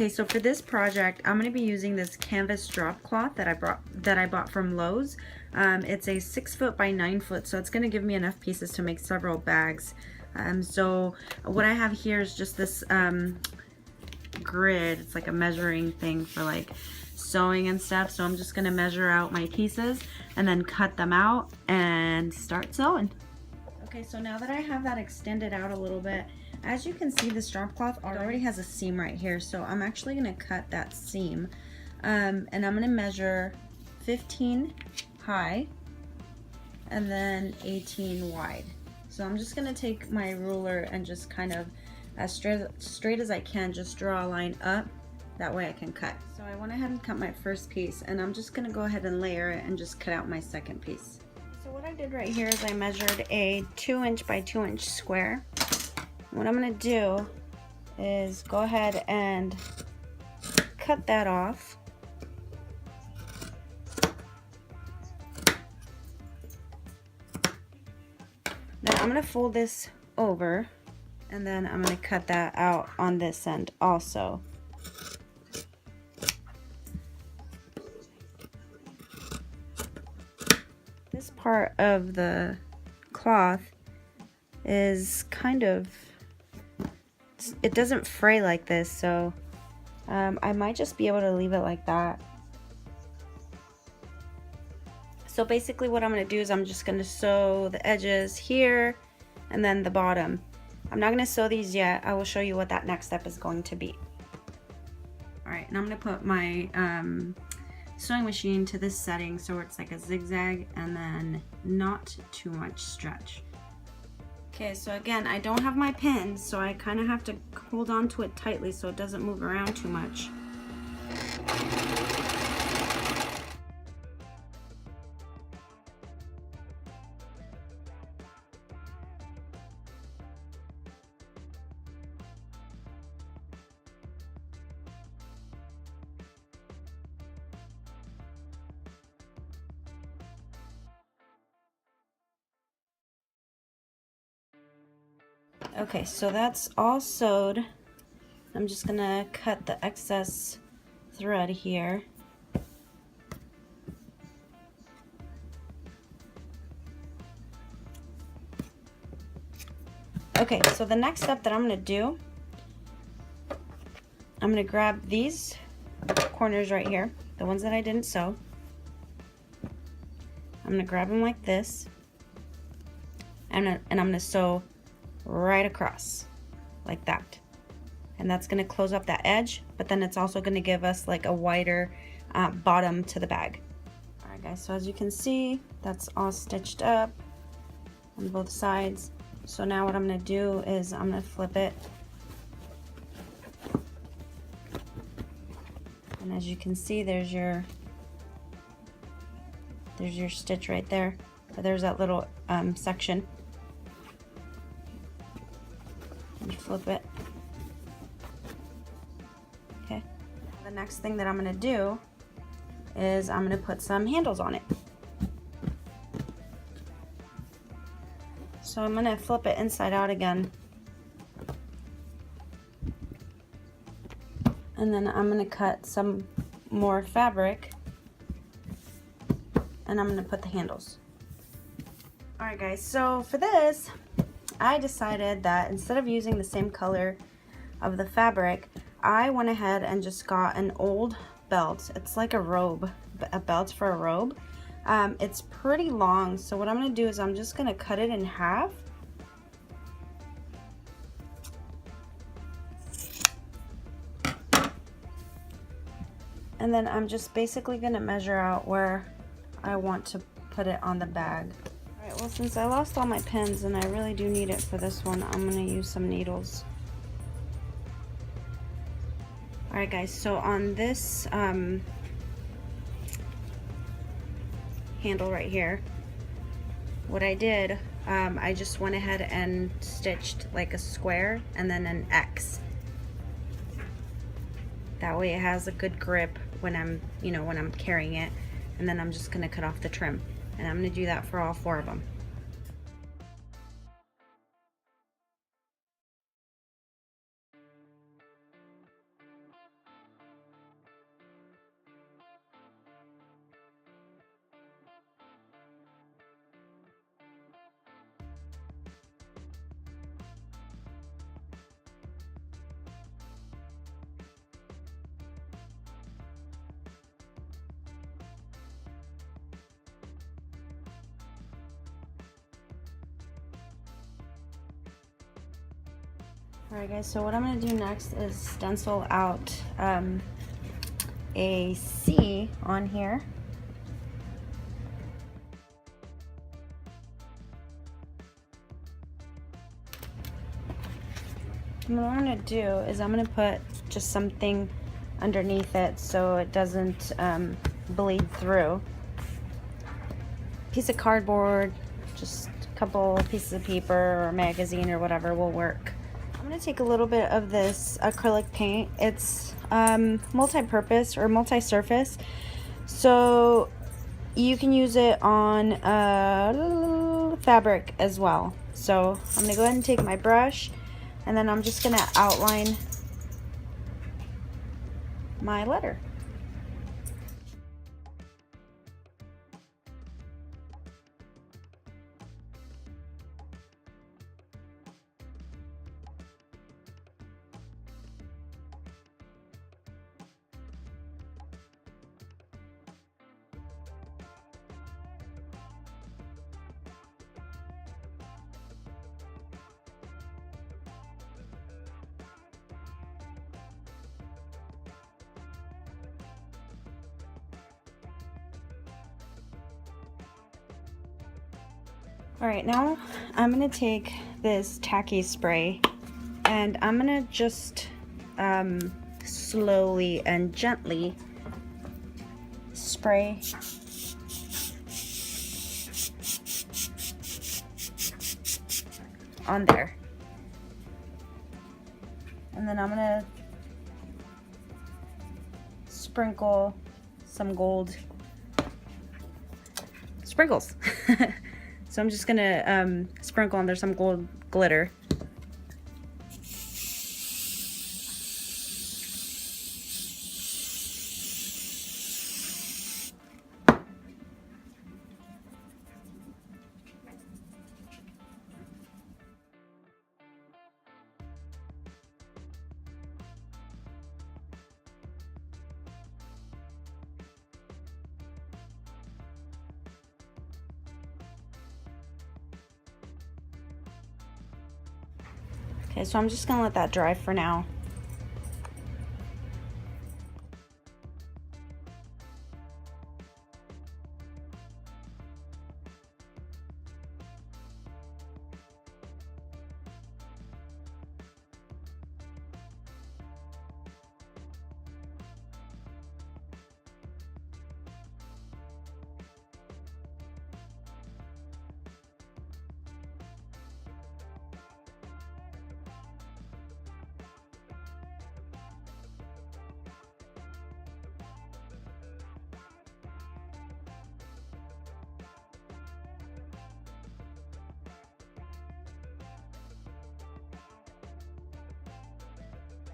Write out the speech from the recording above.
Okay, so for this project, I'm going to be using this canvas drop cloth that I bought from Lowe's. It's a 6 foot by 9 foot, so it's going to give me enough pieces to make several bags. So what I have here is just this grid. It's like a measuring thing for like sewing and stuff. So I'm just going to measure out my pieces and then cut them out and start sewing. Okay, so now that I have that extended out a little bit, as you can see, this drop cloth already has a seam right here, so I'm actually going to cut that seam, and I'm going to measure 15 high and then 18 wide. So I'm just going to take my ruler and just kind of as straight as I can, just draw a line up, that way I can cut. So I went ahead and cut my first piece, and I'm just going to go ahead and layer it and just cut out my second piece. So what I did right here is I measured a 2 inch by 2 inch square. What I'm going to do is go ahead and cut that off. Then I'm going to fold this over, and then I'm going to cut that out on this end also. This part of the cloth is kind of, it doesn't fray like this, so I might just be able to leave it like that. So basically what I'm going to do is I'm just going to sew the edges here and then the bottom. I'm not going to sew these yet. I will show you what that next step is going to be. Alright, and I'm going to put my sewing machine to this setting so it's like a zigzag and then not too much stretch. Okay, so again, I don't have my pins, so I kind of have to hold on to it tightly so it doesn't move around too much. Okay, so that's all sewed. I'm just gonna cut the excess thread here. Okay, so the next step that I'm gonna do, I'm gonna grab these corners right here, the ones that I didn't sew. I'm gonna grab them like this, and I'm gonna sew right across like that, and that's going to close up that edge, but then it's also going to give us like a wider bottom to the bag. Alright guys, so as you can see, that's all stitched up on both sides. So now what I'm going to do is I'm going to flip it, and as you can see, there's your stitch right there, but there's that little section. Flip it. Okay. The next thing that I'm going to do is I'm going to put some handles on it. So I'm going to flip it inside out again. And then I'm going to cut some more fabric, and I'm going to put the handles. Alright guys, so for this, I decided that instead of using the same color of the fabric, I went ahead and just got an old belt. It's like a robe, a belt for a robe. It's pretty long, so what I'm going to do is I'm just going to cut it in half. And then I'm just basically going to measure out where I want to put it on the bag. Alright, well, since I lost all my pins and I really do need it for this one, I'm going to use some needles. Alright guys, so on this handle right here, what I did, I just went ahead and stitched like a square and then an X. That way it has a good grip when I'm, when I'm carrying it. And then I'm just going to cut off the trim. And I'm going to do that for all 4 of them. Alright guys, so what I'm going to do next is stencil out a C on here. And what I'm going to do is I'm going to put just something underneath it so it doesn't bleed through. Piece of cardboard, just a couple pieces of paper or magazine or whatever will work. I'm going to take a little bit of this acrylic paint. It's multi-purpose or multi-surface, so you can use it on fabric as well. So I'm going to go ahead and take my brush, and then I'm just going to outline my letter. Alright, now I'm going to take this tacky spray and I'm going to just slowly and gently spray on there. And then I'm going to sprinkle some gold sprinkles. So I'm just gonna sprinkle on there some gold glitter. Okay, so I'm just gonna let that dry for now.